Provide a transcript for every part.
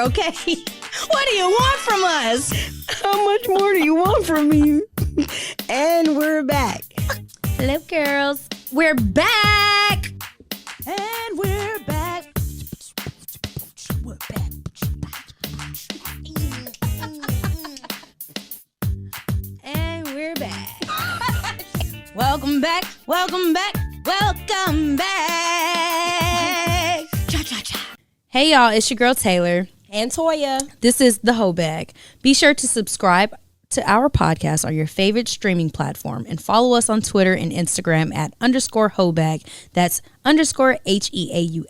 okay? What do you want from us? How much more do you want from me? And we're back. Hello, girls. We're back. And we're back. We're back. And we're back. Welcome back. Welcome back. Welcome back. Cha-cha-cha. Hey, y'all. It's your girl, Taylor. And Toya. This is the Heaux Bag. Be sure to subscribe to our podcast on your favorite streaming platform and follow us on Twitter and Instagram at _Heaux Bag. That's _HEAUXBAG.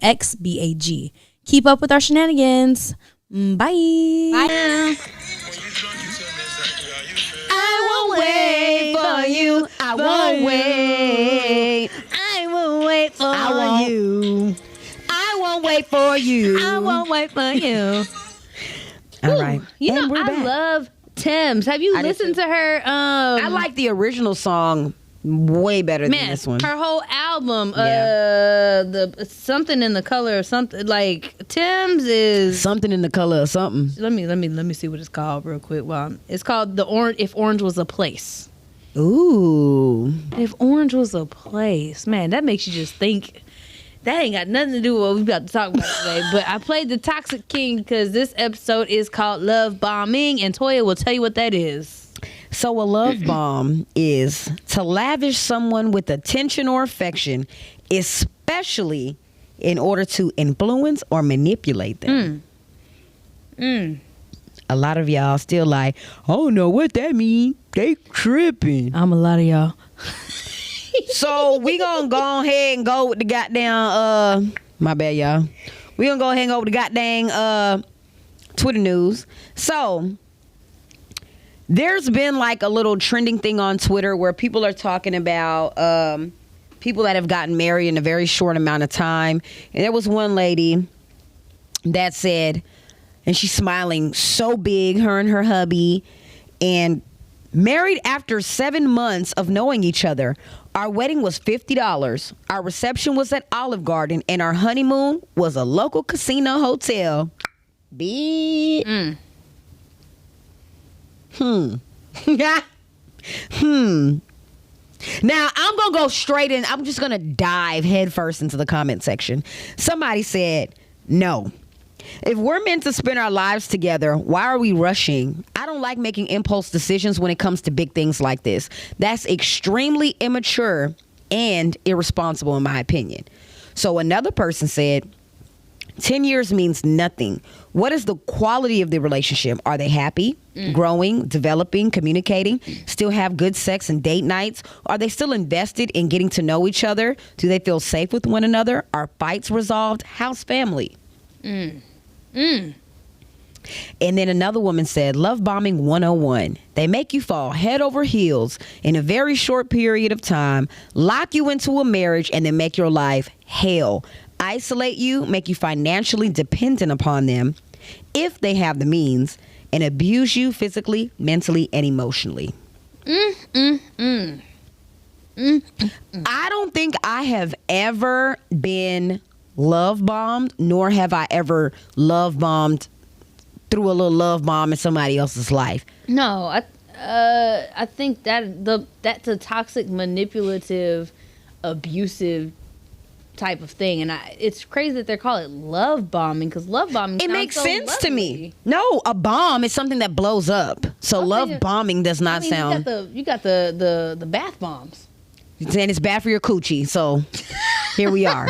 Keep up with our shenanigans. Bye. Bye. I won't wait for you. I won't wait. I will wait for you. I won't wait for you. I won't wait for you. All right. You and know, I back. love Thames. Have you listened to her? I like the original song way better than this one. Her whole album, the something in the color of something, like Thames is something in the color of something. Let me see what it's called real quick. Well, it's called If Orange Was a Place. Ooh. If Orange Was a Place, man, that makes you just think. That ain't got nothing to do with what we about to talk about today. But I played the Toxic King because this episode is called Love Bombing, and Toya will tell you what that is. So a love bomb is to lavish someone with attention or affection, especially in order to influence or manipulate them. A lot of y'all still like, I don't know what that mean. They tripping. I'm a lot of y'all. So we gonna go ahead and go with the goddamn my bad, y'all. We gonna go ahead and go with the goddamn Twitter news. So there's been like a little trending thing on Twitter where people are talking about people that have gotten married in a very short amount of time. And there was one lady that said, and she's smiling so big, her and her hubby, and married after 7 months of knowing each other. Our wedding was $50. Our reception was at Olive Garden, and our honeymoon was a local casino hotel. Now I'm gonna go straight in. I'm just gonna dive headfirst into the comment section. Somebody said, no. If we're meant to spend our lives together, why are we rushing? I don't like making impulse decisions when it comes to big things like this. That's extremely immature and irresponsible in my opinion. So another person said, 10 years means nothing. What is the quality of the relationship? Are they happy, growing, developing, communicating, still have good sex and date nights? Are they still invested in getting to know each other? Do they feel safe with one another? Are fights resolved? How's family? And then another woman said, love bombing 101. They make you fall head over heels in a very short period of time, lock you into a marriage, and then make your life hell. Isolate you, make you financially dependent upon them if they have the means, and abuse you physically, mentally, and emotionally. I don't think I have ever been love bombed, nor have I ever love bombed through a little love bomb in somebody else's life. No, I think that's a toxic, manipulative, abusive type of thing, and it's crazy that they're calling it love bombing, because love bombing it makes so sense lovely to me. No, a bomb is something that blows up. So love bombing does not sound. You got the bath bombs, and it's bad for your coochie. So here we are.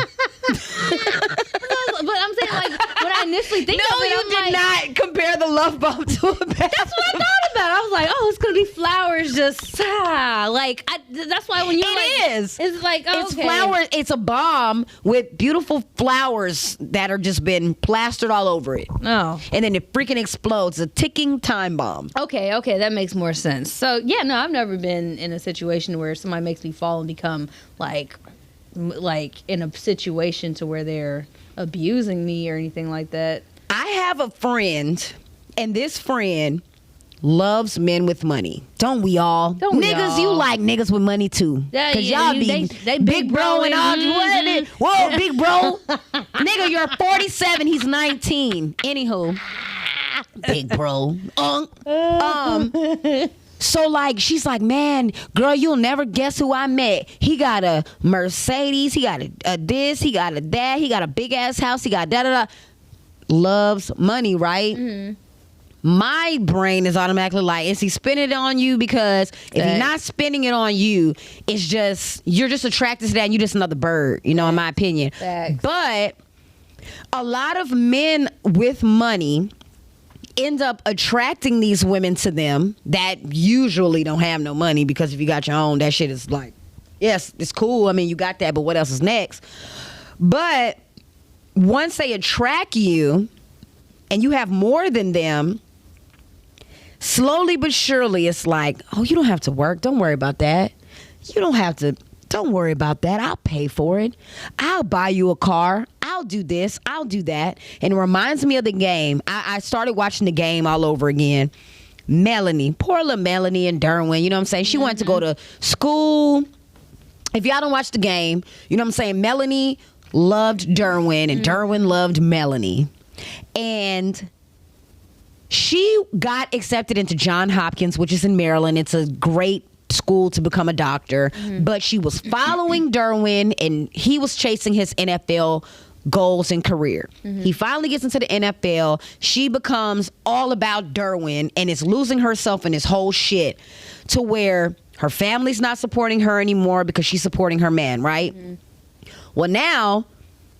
But I'm saying, like, when I initially think of it, you did not compare the love bomb to a bath. That's what I thought about. I was like, oh, it's gonna be flowers, just that's why when you're it's like, oh, it's flowers. It's a bomb with beautiful flowers that are just been plastered all over it. Oh, and then it freaking explodes. A ticking time bomb. Okay, that makes more sense. So yeah, no, I've never been in a situation where somebody makes me fall and become like in a situation to where they're abusing me or anything like that. I have a friend, and this friend loves men with money. Don't we all? Don't we niggas, all? you like niggas with money too. Because y'all be they big bro and all. Whoa, big bro. Nigga, you're 47. He's 19. Anywho. Big bro. So like she's like, man, girl, you'll never guess who I met. He got a Mercedes, he got a this, he got a that, he got a big ass house, he got da da da. Loves money, right? Mm-hmm. My brain is automatically like, is he spending it on you? Because if he's not spending it on you, it's just you're just attracted to that and you're just another bird, you know, in my opinion. Facts. But a lot of men with money end up attracting these women to them that usually don't have no money, because if you got your own, that shit is like, yes, it's cool. I mean, you got that, but what else is next? But once they attract you and you have more than them, slowly but surely it's like, oh, you don't have to work. Don't worry about that. You don't have to. Don't worry about that. I'll pay for it. I'll buy you a car. I'll do this. I'll do that. And it reminds me of The Game. I started watching The Game all over again. Melanie, poor little Melanie and Derwin, you know what I'm saying? She wanted to go to school. If y'all don't watch The Game, you know what I'm saying? Melanie loved Derwin and Derwin loved Melanie. And she got accepted into Johns Hopkins, which is in Maryland. It's a great school to become a doctor, but she was following Derwin and he was chasing his NFL goals and career. He finally gets into the NFL. She becomes all about Derwin and is losing herself in this whole shit, to where her family's not supporting her anymore because she's supporting her man, right? Well, now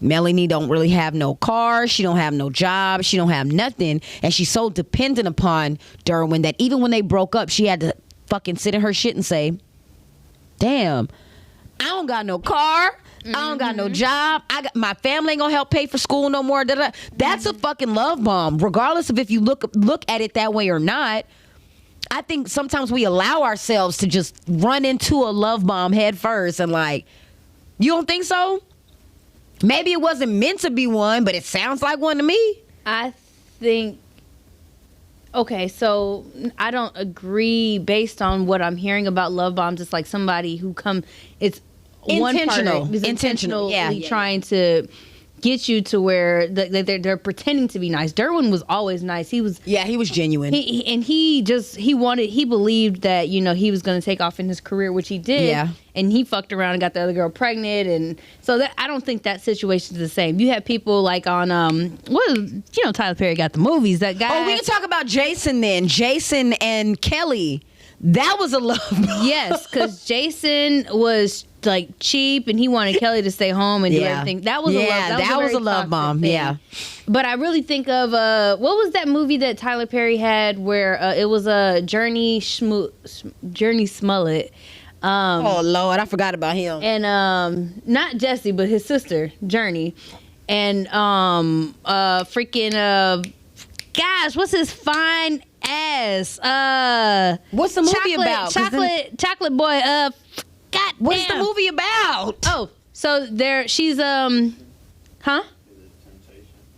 Melanie don't really have no car. She don't have no job. She don't have nothing. And she's so dependent upon Derwin that even when they broke up, she had to fucking sit in her shit and say, damn, I don't got no car. I don't got no job. My family ain't gonna help pay for school no more. Da-da. That's a fucking love bomb, regardless of if you look at it that way or not. I think sometimes we allow ourselves to just run into a love bomb head first, and like, you don't think so? Maybe it wasn't meant to be one, but it sounds like one to me. I think, okay, so I don't agree based on what I'm hearing about love bombs. It's like somebody who it's intentional, one part is intentionally trying to get you to where they're pretending to be nice. Derwin was always nice. He was genuine. He believed that, you know, he was going to take off in his career, which he did. Yeah. And he fucked around and got the other girl pregnant, and so that I don't think that situation is the same. You have people like on Tyler Perry got the movies. That guy. Oh, we can talk about Jason then. Jason and Kelly. That was a love bomb. Yes, because Jason was like cheap and he wanted Kelly to stay home and do everything. That was a love bomb. Thing. Yeah. But I really think of what was that movie that Tyler Perry had where it was a Journey Smollett. Oh Lord, I forgot about him. And not Jesse, but his sister Journey, and gosh, what's his fine ass? What's the movie about? Chocolate boy. God, what's the movie about? Oh, so she's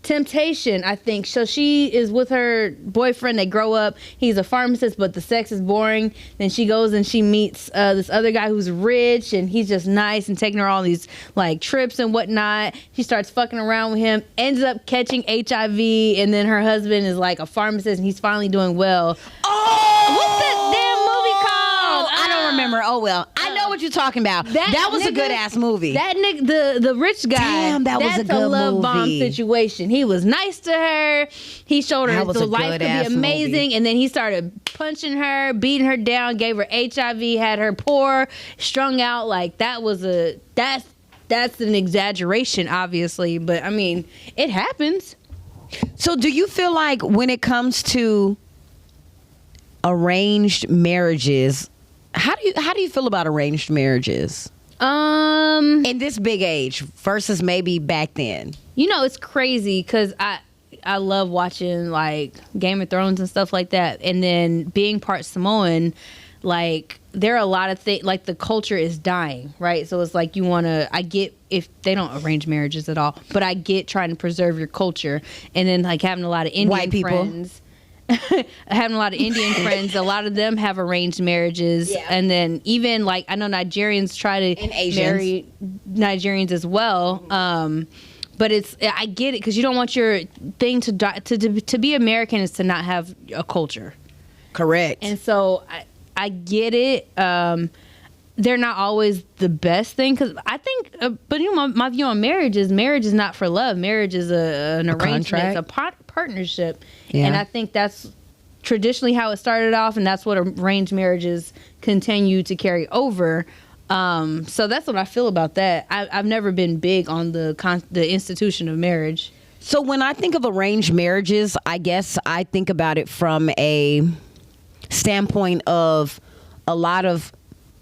Temptation, I think. So she is with her boyfriend. They grow up. He's a pharmacist, but the sex is boring. Then she goes and she meets this other guy who's rich, and he's just nice and taking her on these like trips and whatnot. She starts fucking around with him, ends up catching HIV, and then her husband is like a pharmacist, and he's finally doing well. Oh, what's that damn movie called? I don't remember. Oh well, I know what you're talking about. That was a good ass movie. That nigga, the rich guy. Damn, that's a good love movie. Bomb situation. He was nice to her. He showed her the life could be amazing, movie. And then he started punching her, beating her down, gave her HIV, had her poor, strung out. Like that's an exaggeration, obviously, but I mean, it happens. So, do you feel like when it comes to arranged marriages, how do you feel about arranged marriages? In this big age versus maybe back then. You know, it's crazy because I love watching like Game of Thrones and stuff like that, and then being part Samoan, like there are a lot of things, like the culture is dying, right? So it's like I get if they don't arrange marriages at all, but I get trying to preserve your culture, and then like having a lot of Indian white people. friends. having a lot of Indian friends, a lot of them have arranged marriages. Yeah. And then even like, I know Nigerians try to And Asians. marry Nigerians as well. But I get it, because you don't want your thing to be American is to not have a culture. Correct. And so I get it. They're not always the best thing, because I think, but you know, my view on marriage is not for love. Marriage is an arrangement, it's a partnership. Yeah. And I think that's traditionally how it started off, and that's what arranged marriages continue to carry over. So that's what I feel about that. I've never been big on the institution of marriage. So when I think of arranged marriages, I guess I think about it from a standpoint of a lot of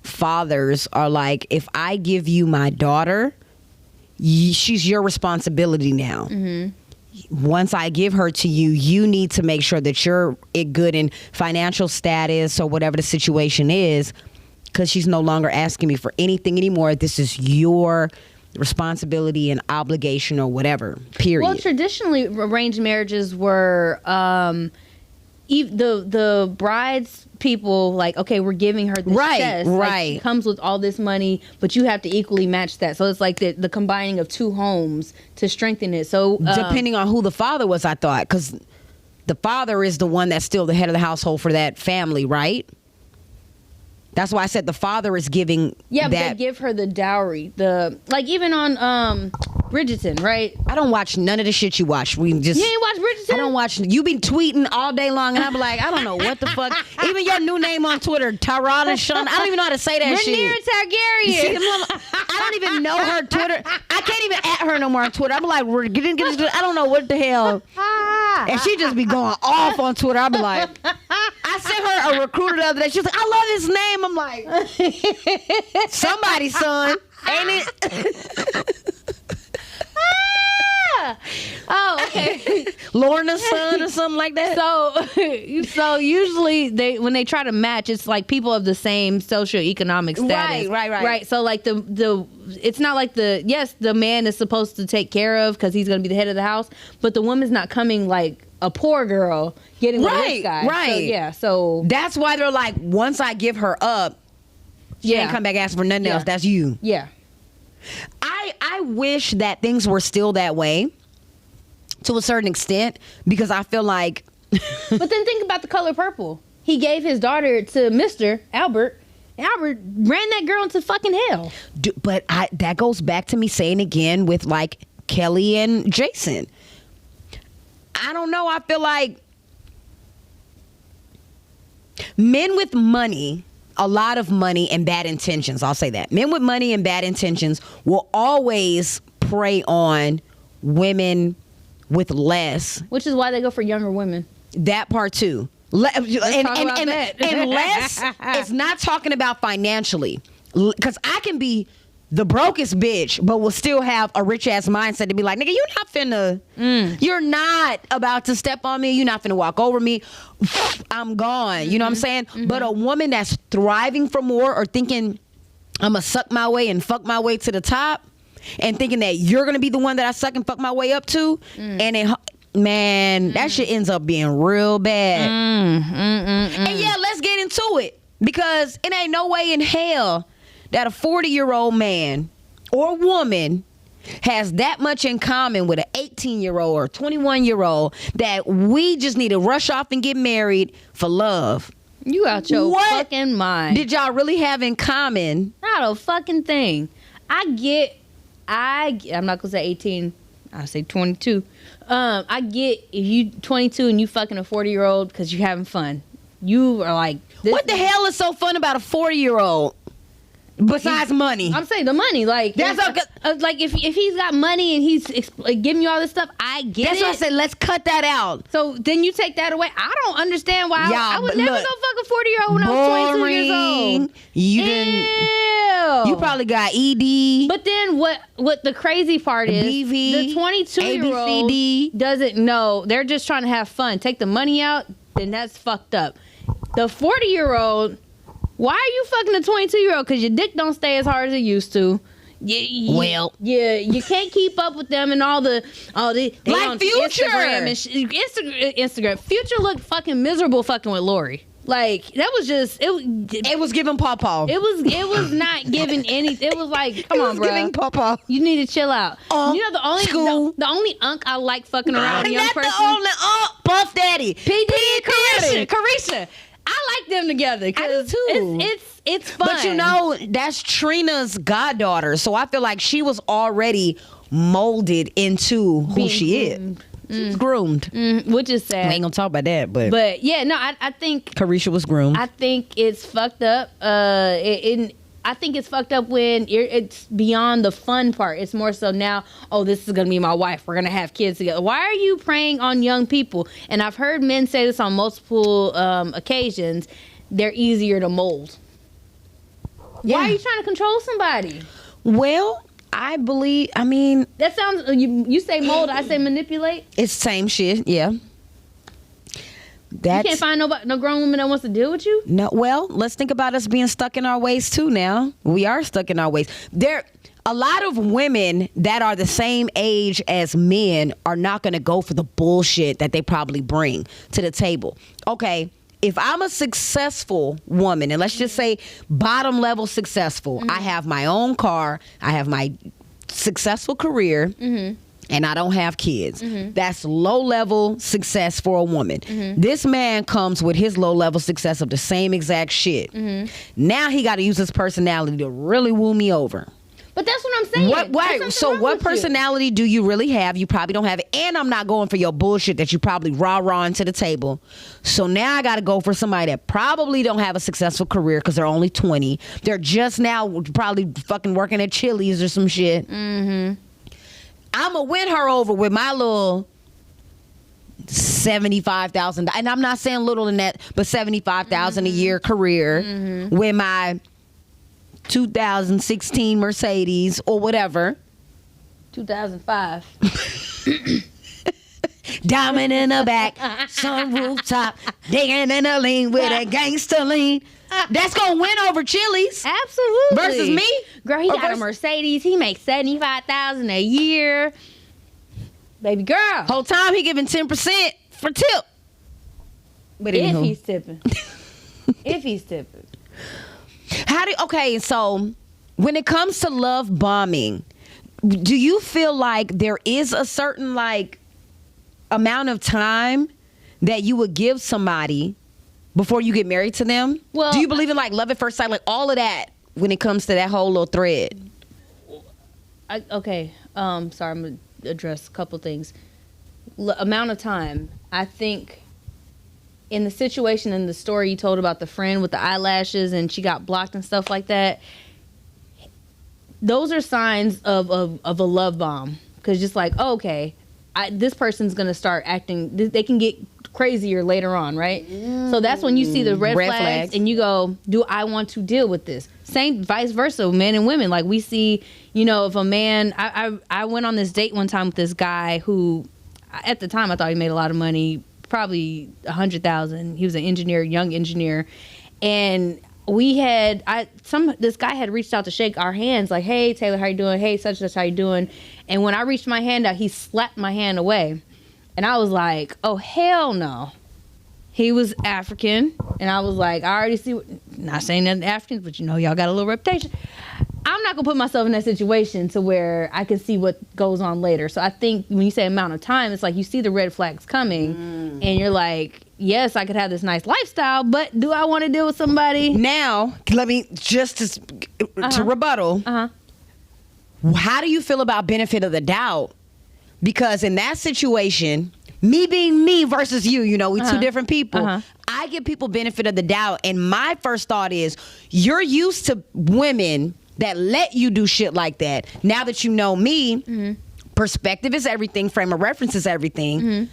fathers are like, if I give you my daughter, she's your responsibility now. Once I give her to you, you need to make sure that you're good in financial status or whatever the situation is, because she's no longer asking me for anything anymore. This is your responsibility and obligation or whatever, period. Well, traditionally, arranged marriages were the bride's people, like, okay, we're giving her this chest. Right. Like, she comes with all this money, but you have to equally match that. So it's like the combining of two homes to strengthen it. So depending on who the father was, I thought, because the father is the one that's still the head of the household for that family, right? That's why I said the father is giving. Yeah, but that. they give her the dowry. Like even on Bridgerton, right? I don't watch none of the shit you watch. We just. You ain't watch Bridgerton? I don't watch. You be tweeting all day long, and I'm like, I don't know what the fuck. Even your new name on Twitter, Tyrana Shun. I don't even know how to say that shit. Rhaenyra Targaryen. See, I don't even know her Twitter. I can't even at her no more on Twitter. I'm like, I don't know what the hell. And she just be going off on Twitter. I be like, I sent her a recruiter the other day. She's like, I love his name. I'm like, somebody's son, ain't it? Oh, okay. Lorna's son or something like that. So usually when they try to match, it's like people of the same socioeconomic status. Right. So like it's not like the man is supposed to take care of because he's going to be the head of the house, but the woman's not coming like a poor girl getting with this guy. Right. So that's why they're like, once I give her up, she ain't come back asking for nothing else. That's you. Yeah. I wish that things were still that way to a certain extent, because I feel like. But then think about The Color Purple. He gave his daughter to Mr. Albert. Albert ran that girl into fucking hell. But that goes back to me saying again with like Kelly and Jason. I don't know. I feel like men with money, a lot of money and bad intentions, I'll say that. Men with money and bad intentions will always prey on women with less. Which is why they go for younger women. That part too. And less, it's not talking about financially. Because I can be the brokest bitch, but will still have a rich ass mindset to be like, nigga, you're not finna, you're not about to step on me. You're not finna walk over me. I'm gone. You know what I'm saying? But a woman that's thriving for more, or thinking I'm gonna suck my way and fuck my way to the top, and thinking that you're gonna be the one that I suck and fuck my way up to, and it, man, that shit ends up being real bad. And yeah, let's get into it, because it ain't no way in hell that a 40-year-old man or woman has that much in common with an 18-year-old or 21-year-old that we just need to rush off and get married for love. You out your fucking mind. Did y'all really have in common? Not a fucking thing. I'm not gonna say 18. I'll say 22. I get if you 22 and you fucking a 40-year-old because you're having fun. You are like, what the hell is so fun about a 40-year-old? Besides money, I'm saying the money. Like that's like if he's got money and he's giving you all this stuff, I get that's it. Why I said let's cut that out. So then you take that away. I don't understand why. I would never go fuck a 40-year-old when I was 22 years old. You didn't. You probably got ED. But then what the crazy part is, BV, the 22-year-old ABCD doesn't know. They're just trying to have fun. Take the money out, then that's fucked up. The 40-year-old. Why are you fucking a 22-year-old? Because your dick don't stay as hard as it used to. you can't keep up with them and all they like on Future. Instagram. Future looked fucking miserable fucking with Lori. Like that was just it was giving pawpaw. It was not giving any. It was like, come on, bro. Giving pawpaw. You need to chill out. You know the only unk I like fucking around a young person. The only Puff Daddy, PD and Carisha. I like them together because it's fun. But you know that's Trina's goddaughter, so I feel like she was already molded into who she is. She's groomed. Which is sad. We ain't gonna talk about that, but yeah, no, I think Carisha was groomed. I think it's fucked up. I think it's fucked up when it's beyond the fun part. It's more so now, this is gonna be my wife. We're gonna have kids together. Why are you preying on young people? And I've heard men say this on multiple occasions. They're easier to mold. Yeah. Why are you trying to control somebody? Well, I mean, that sounds. You say mold, I say manipulate. It's same shit, yeah. You can't find no grown woman that wants to deal with you. No, well, let's think about us being stuck in our ways too. Now we are stuck in our ways. A lot of women that are the same age as men are not going to go for the bullshit that they probably bring to the table. Okay. If I'm a successful woman, and let's just say bottom level successful, I have my own car, I have my successful career, and I don't have kids. That's low level success for a woman. This man comes with his low level success of the same exact shit. Now he got to use his personality to really woo me over. But that's what I'm saying. So what personality do you really have? You probably don't have it. And I'm not going for your bullshit that you probably rah-rah into the table. So now I got to go for somebody that probably don't have a successful career because they're only 20. They're just now probably fucking working at Chili's or some shit. I'm going to win her over with my little $75,000. And I'm not saying little than that, but $75,000 a year career with my 2016 Mercedes or whatever. 2005. Diamond in the back, sun rooftop, digging in the lean with a gangster lean. That's gonna win over Chili's. Absolutely. Versus me. Girl, he got a Mercedes. He makes $75,000 a year. Baby girl. Whole time he giving 10% for tip. But if he's tipping. If he's tipping. Okay, so when it comes to love bombing, do you feel like there is a certain like amount of time that you would give somebody before you get married to them? Well, do you believe in like love at first sight, like all of that when it comes to that whole little thread? Sorry, I'm gonna address a couple things. Amount of time, I think. In the situation in the story you told about the friend with the eyelashes and she got blocked and stuff like that, those are signs of a love bomb. Because just like, this person's going to start acting, they can get crazier later on, right? So that's when you see the red flags and you go, do I want to deal with this? Same vice versa, men and women. Like we see, if a man, I went on this date one time with this guy who, at the time I thought he made a lot of money, probably $100,000. He was an engineer, young engineer, and this guy had reached out to shake our hands, like, "Hey Taylor, how you doing? Hey, such and such, how you doing?" And when I reached my hand out, he slapped my hand away, and I was like, "Oh hell no!" He was African, and I was like, "I already see." Not saying nothing Africans, but y'all got a little reputation. I'm not gonna put myself in that situation to where I can see what goes on later. So I think when you say amount of time, it's like you see the red flags coming and you're like, yes, I could have this nice lifestyle, but do I want to deal with somebody? Now, let me just to rebuttal. How do you feel about benefit of the doubt? Because in that situation, me being me versus you, we two different people. I give people benefit of the doubt. And my first thought is, you're used to women that let you do shit like that. Now that you know me, perspective is everything, frame of reference is everything.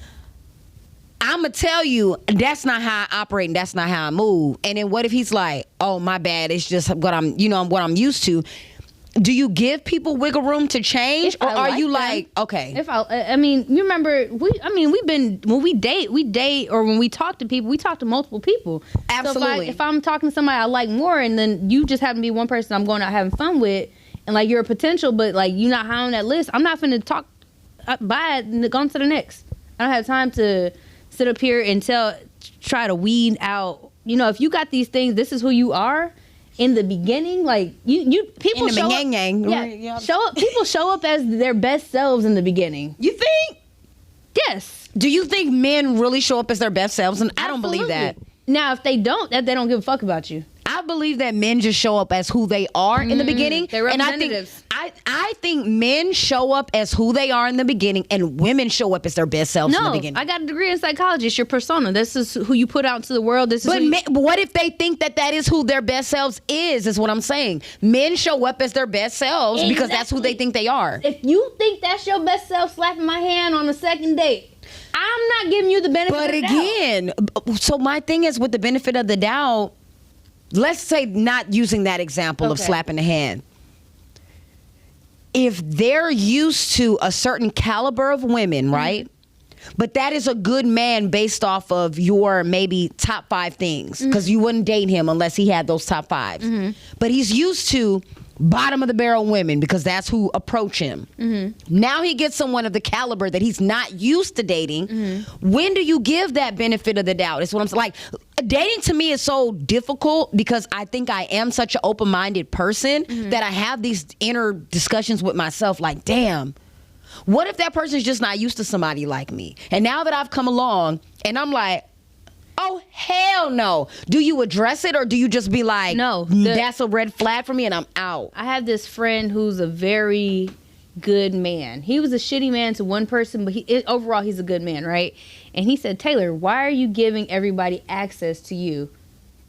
I'm going to tell you, that's not how I operate and that's not how I move. And then what if he's like, oh, my bad, it's just what I'm used to. Do you give people wiggle room to change, or are you like, okay? You remember, when we date, or when we talk to people, we talk to multiple people. Absolutely. So if I'm talking to somebody I like more, and then you just happen to be one person I'm going out having fun with, and like you're a potential, but like you're not high on that list, I'm not finna talk by it and go on to the next. I don't have time to sit up here and try to weed out. You know, if you got these things, this is who you are in the beginning. Like you people show up, yeah, show up. People show up as their best selves in the beginning. You think? Yes. Do you think men really show up as their best selves? And I don't believe that. Now, if they don't, that they don't give a fuck about you. I believe that men just show up as who they are in the beginning. They're representatives. And I think men show up as who they are in the beginning, and women show up as their best selves in the beginning. I got a degree in psychology. It's your persona. This is who you put out into the world. This is. But what if they think that is who their best selves is what I'm saying. Men show up as their best selves because that's who they think they are. If you think that's your best self, slapping my hand on a second date, I'm not giving you the benefit of the doubt. But again, so my thing is with the benefit of the doubt, let's say not using that example of slapping the hand. If they're used to a certain caliber of women, right? But that is a good man based off of your maybe top 5 things. Because you wouldn't date him unless he had those top 5s. But he's used to bottom of the barrel women because that's who approach him. Now he gets someone of the caliber that he's not used to dating. When do you give that benefit of the doubt? It's what I'm saying. Like, dating to me is so difficult because I think I am such an open-minded person that I have these inner discussions with myself like, damn, what if that person's just not used to somebody like me? And now that I've come along and I'm like, oh, hell no. Do you address it or do you just be like, no, that's a red flag for me and I'm out? I have this friend who's a very good man. He was a shitty man to one person, but overall he's a good man, right? And he said, Taylor, why are you giving everybody access to you?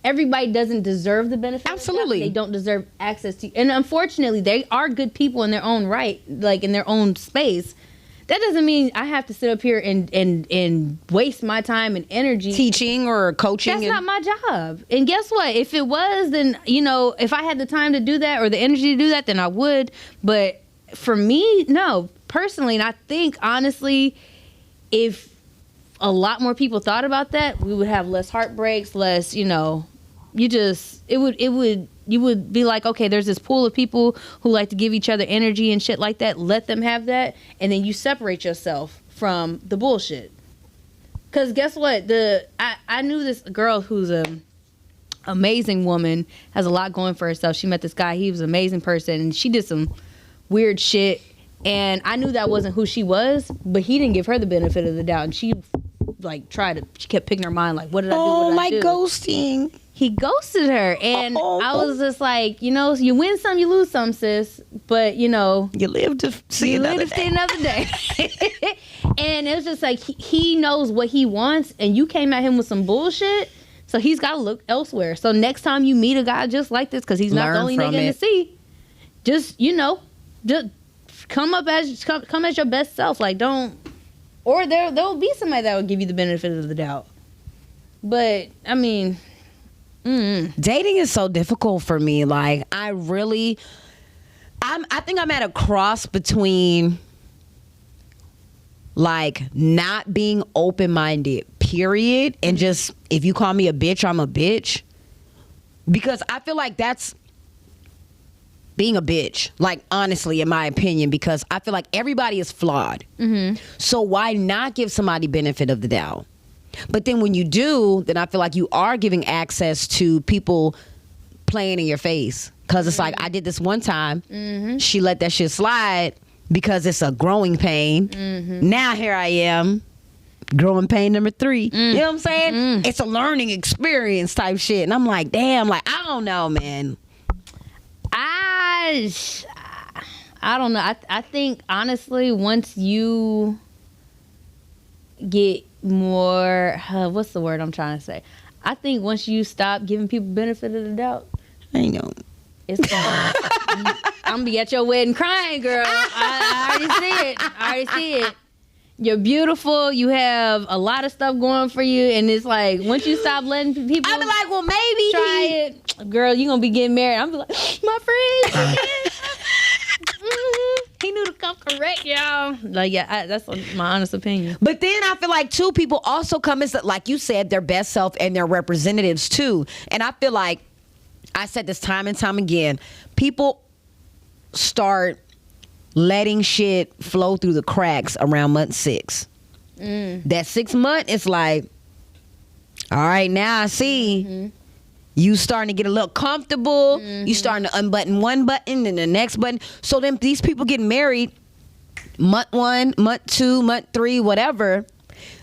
Everybody doesn't deserve the benefit. Absolutely. They don't deserve access to you. And unfortunately, they are good people in their own right, like in their own space. That doesn't mean I have to sit up here and waste my time and energy teaching or coaching. That's not my job. And guess what? If it was, then, you know, if I had the time to do that or the energy to do that, then I would. But for me, no. Personally, and I think, honestly, if a lot more people thought about that, we would have less heartbreaks, less, you know, you would be like, okay, there's this pool of people who like to give each other energy and shit like that. Let them have that. And then you separate yourself from the bullshit. Because guess what? I knew this girl who's an amazing woman, has a lot going for herself. She met this guy. He was an amazing person. And she did some weird shit. And I knew that wasn't who she was. But he didn't give her the benefit of the doubt. And she she kept picking her mind like, what did I do? Oh, like ghosting. He ghosted her, and I was just like, you know, you win some, you lose some, sis. But you know, you live to see another day. And it was just like he knows what he wants, and you came at him with some bullshit, so he's got to look elsewhere. So next time you meet a guy just like this, because he's not the only nigga in the sea, just just come as your best self. Like don't, or there'll be somebody that will give you the benefit of the doubt. But I mean. Dating is so difficult for me. Like I think I'm at a cross between like not being open-minded, period, and just if you call me a bitch, I'm a bitch. Because I feel like that's being a bitch, like honestly, in my opinion, because I feel like everybody is flawed. So why not give somebody benefit of the doubt? But then when you do, then I feel like you are giving access to people playing in your face. Because it's like, I did this one time. She let that shit slide because it's a growing pain. Now here I am, growing pain number 3. You know what I'm saying? It's a learning experience type shit. And I'm like, damn, like, I don't know, man. I don't know. I think, honestly, once you get more what's the word I'm trying to say, I think once you stop giving people benefit of the doubt, I know it's gone. I'm gonna be at your wedding crying, girl. I already see it. You're beautiful, you have a lot of stuff going for you, and it's like once you stop letting people, I'll be like, well, maybe try it, girl. You gonna be getting married. I'm be like, my friend. He knew to come correct, y'all. Like, yeah, that's my honest opinion. But then I feel like, too, people also come as, like you said, their best self and their representatives, too. And I feel like, I said this time and time again, people start letting shit flow through the cracks around month 6. That 6th month, it's like, all right, now I see you starting to get a little comfortable. You starting to unbutton one button and the next button. So then these people get married month 1, month 2, month 3, whatever.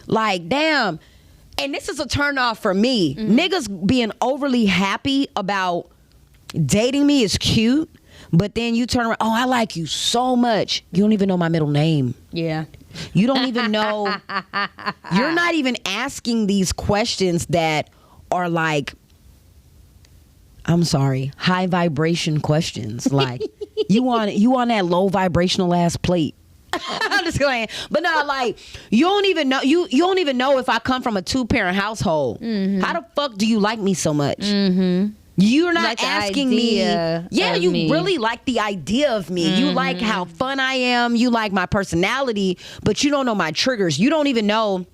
Like, damn. And this is a turn off for me. Niggas being overly happy about dating me is cute, but then you turn around, oh, I like you so much. You don't even know my middle name. Yeah. You don't even know. You're not even asking these questions that are like, I'm sorry, high vibration questions. Like, you on that low vibrational ass plate. I'm just going, but no, like, you don't even know. You don't even know if I come from a 2-parent household. How the fuck do you like me so much? You're not like asking me. Yeah, you really like the idea of me. You like how fun I am. You like my personality, but you don't know my triggers. You don't even know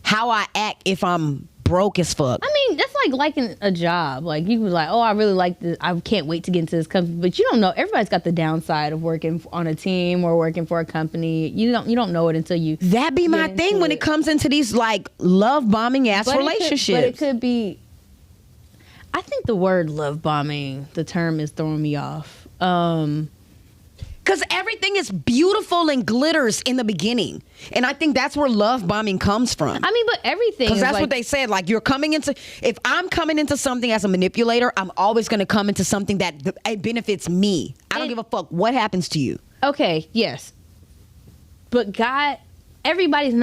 how I act if I'm broke as fuck. I mean, that's like liking a job. Like, you was like, oh, I really like this. I can't wait to get into this company. But you don't know. Everybody's got the downside of working on a team or working for a company. You don't know it until you. That be my thing when it comes into these like love bombing ass relationships. But it could be. I think the word love bombing, the term, is throwing me off. Because everything is beautiful and glitters in the beginning. And I think that's where love bombing comes from. I mean, but everything. Because that's what they said. Like, if I'm coming into something as a manipulator, I'm always going to come into something that it benefits me. I don't give a fuck what happens to you. Okay, yes. But everybody's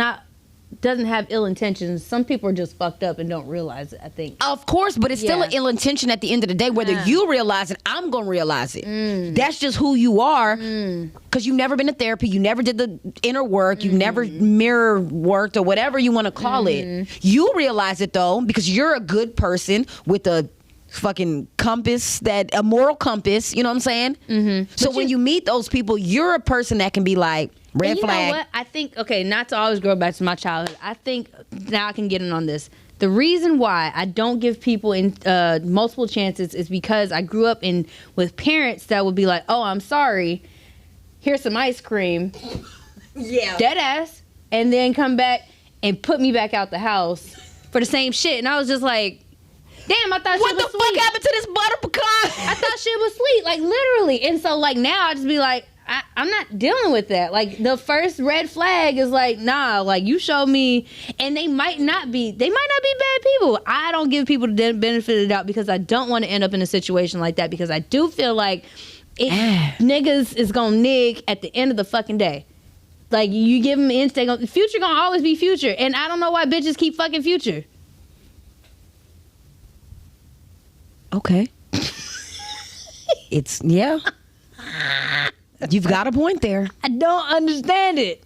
doesn't have ill intentions. Some people are just fucked up and don't realize it, I think. Of course, but it's still an ill intention at the end of the day. Whether you realize it, I'm going to realize it. That's just who you are. Because you've never been to therapy. You never did the inner work. You never mirror worked or whatever you want to call it. You realize it, though, because you're a good person with a fucking compass, a moral compass. You know what I'm saying? So when you meet those people, you're a person that can be like, red flag. You know what? I think, okay, not to always go back to my childhood. I think now I can get in on this. The reason why I don't give people multiple chances is because I grew up with parents that would be like, oh, I'm sorry, here's some ice cream. Yeah. Dead ass. And then come back and put me back out the house for the same shit. And I was just like, damn, I thought shit was sweet. What the fuck happened to this butter pecan? I thought shit was sweet, like literally. And so like now I just be like, I'm not dealing with that. Like, the first red flag is like, nah, like, you show me, and they might not be bad people. I don't give people the benefit of the doubt because I don't want to end up in a situation like that, because I do feel like niggas is gonna nig at the end of the fucking day. Like, you give them instinct, the future gonna always be future, and I don't know why bitches keep fucking future. Okay. Yeah. You've got a point there. I don't understand it.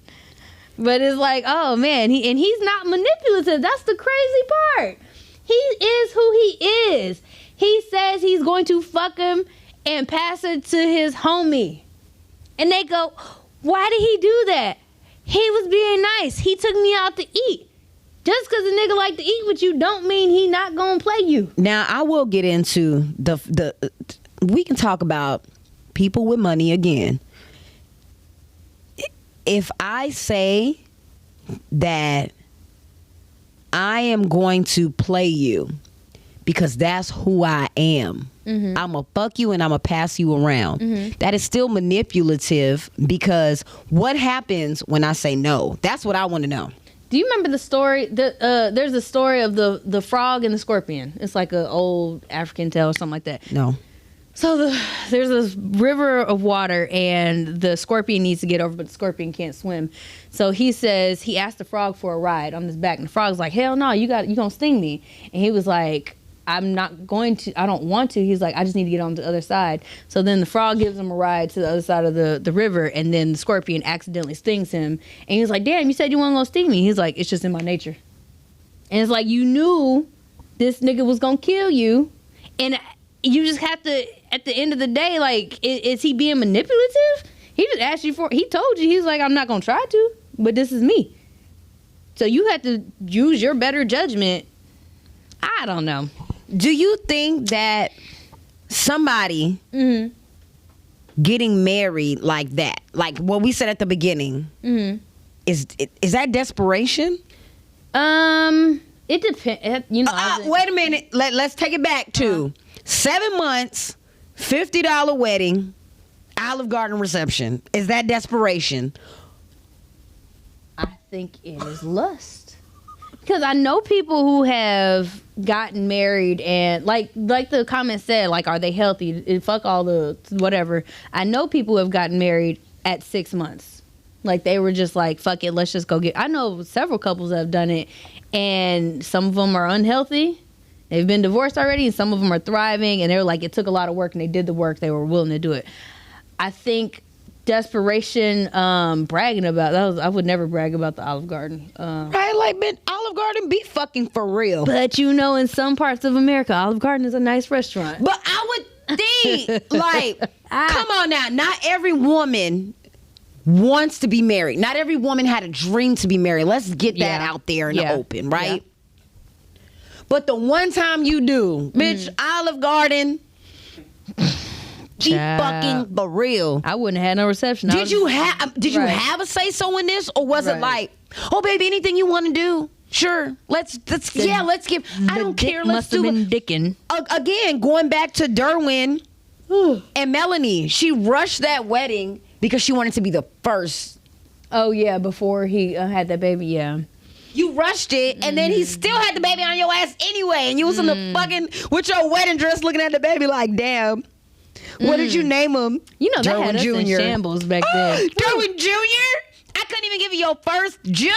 But it's like, oh man, he's not manipulative. That's the crazy part. He is who he is. He says he's going to fuck him and pass it to his homie. And they go, why did he do that? He was being nice. He took me out to eat. Just because a nigga like to eat with you don't mean he not gonna play you. Now, I will get into we can talk about people with money again. If I say that I am going to play you because that's who I am, I'm going to fuck you and I'm going to pass you around. That is still manipulative, because what happens when I say no? That's what I want to know. Do you remember the story? There's a story of the frog and the scorpion. It's like an old African tale or something like that. No. So there's this river of water, and the scorpion needs to get over, but the scorpion can't swim. So he asked the frog for a ride on his back, and the frog's like, hell no, you gonna sting me. And he was like, I'm not going to, I don't want to. He's like, I just need to get on the other side. So then the frog gives him a ride to the other side of the river, and then the scorpion accidentally stings him. And he's like, damn, you said you weren't gonna sting me. He's like, it's just in my nature. And it's like, you knew this nigga was gonna kill you, and you just have to, at the end of the day, like, is he being manipulative? He just asked you he told you, he's like, I'm not gonna try to, but this is me. So you have to use your better judgment. I don't know. Do you think that somebody getting married like that, like what we said at the beginning, is that desperation? It depends. You know, wait a minute. Let's take it back to 7 months, $50 wedding, Olive Garden reception. Is that desperation? I think it is lust. Because I know people who have gotten married and like the comment said, like, are they healthy? Fuck all the whatever. I know people who have gotten married at 6 months. Like, they were just like, fuck it, let's just go get. I know several couples that have done it, and some of them are unhealthy. They've been divorced already, and some of them are thriving, and they were like, it took a lot of work, and they did the work. They were willing to do it. I think desperation, bragging about that. I would never brag about the Olive Garden. Right, like, man, Olive Garden be fucking for real. But you know, in some parts of America, Olive Garden is a nice restaurant. But I would think, like, come on now, not every woman wants to be married. Not every woman had a dream to be married. Let's get that out there in the open, right? Yeah. But the one time you do, bitch, Olive Garden, be fucking for real. I wouldn't have had no reception. Did you have a say so in this, or was it like, oh baby, anything you want to do? Sure, let's give. I don't care. Let's do it. Dickin'. Again, going back to Derwin and Melanie, she rushed that wedding because she wanted to be the first. Oh yeah, before he had that baby. Yeah. You rushed it, and then he still had the baby on your ass anyway, and you was in the fucking with your wedding dress, looking at the baby like, damn. What did you name him? You know, that had us in shambles back then. Derwin Jr.? I couldn't even give you your first junior?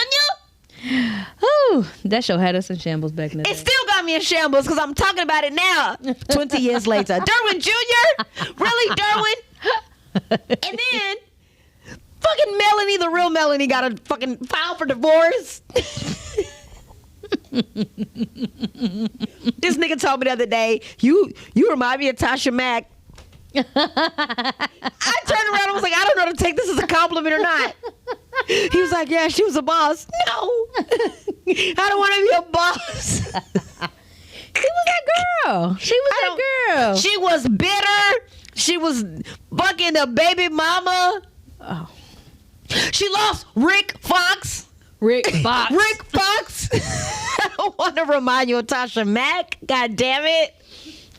Ooh, that show had us in shambles back then. It still got me in shambles because I'm talking about it now. 20 years later. Derwin Jr.? Really, Derwin? And then fucking Melanie, the real Melanie, got a fucking file for divorce. This nigga told me the other day, you remind me of Tasha Mack. I turned around and was like, I don't know to take this as a compliment or not. He was like, yeah, she was a boss. No, I don't want to be a boss. She was that girl. She was that girl. She was bitter. She was fucking a baby mama. Oh. She lost Rick Fox. Rick Fox. I don't want to remind you of Tasha Mack. God damn it.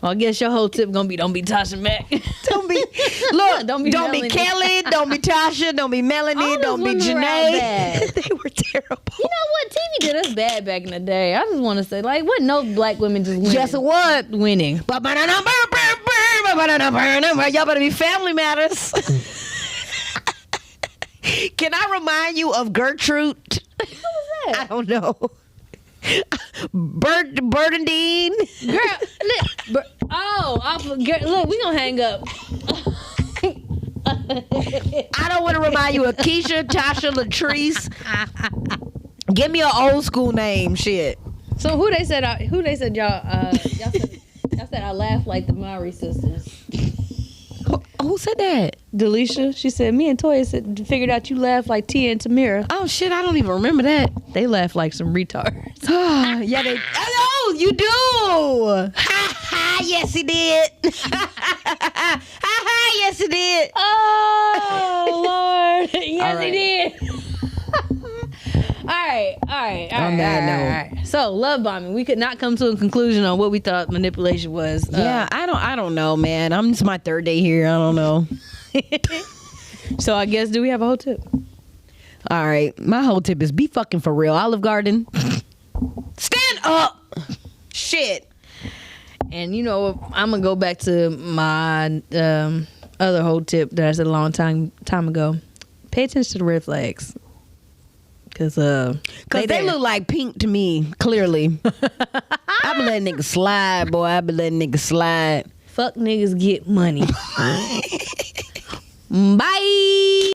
Well, I guess your whole tip gonna be don't be Tasha Mack. Don't be don't be Kelly, don't be Tasha, don't be Melanie, don't be Janae. They were terrible. You know what? TV did us bad back in the day. I just want to say, like, what? No black women just winning. Yes, it was winning. Y'all better be Family Matters. Can I remind you of Gertrude? What was that? I don't know. Bernadine. Girl, look, we gonna hang up. I don't want to remind you of Keisha, Tasha, Latrice. Give me an old school name, shit. So who they said y'all said I laugh like the Mowry sisters. Who said that? Delisha. She said me and Toya figured out you laugh like Tia and Tamira. Oh shit, I don't even remember that. They laugh like some retards. Yeah, they. Oh, you do. Ha ha. Yes, he did. Ha ha. Yes, he did. Oh Lord. Yes, he did. All right. So love bombing. We could not come to a conclusion on what we thought manipulation was. Yeah, I don't know, man. It's my third day here. I don't know. So I guess, do we have a whole tip? All right, my whole tip is be fucking for real. Olive Garden, stand up. Shit. And you know, I'm gonna go back to my other whole tip that I said a long time ago. Pay attention to the red flags. Cause they look like pink to me, clearly. I been letting niggas slide, boy. I been letting niggas slide. Fuck niggas get money. Bye.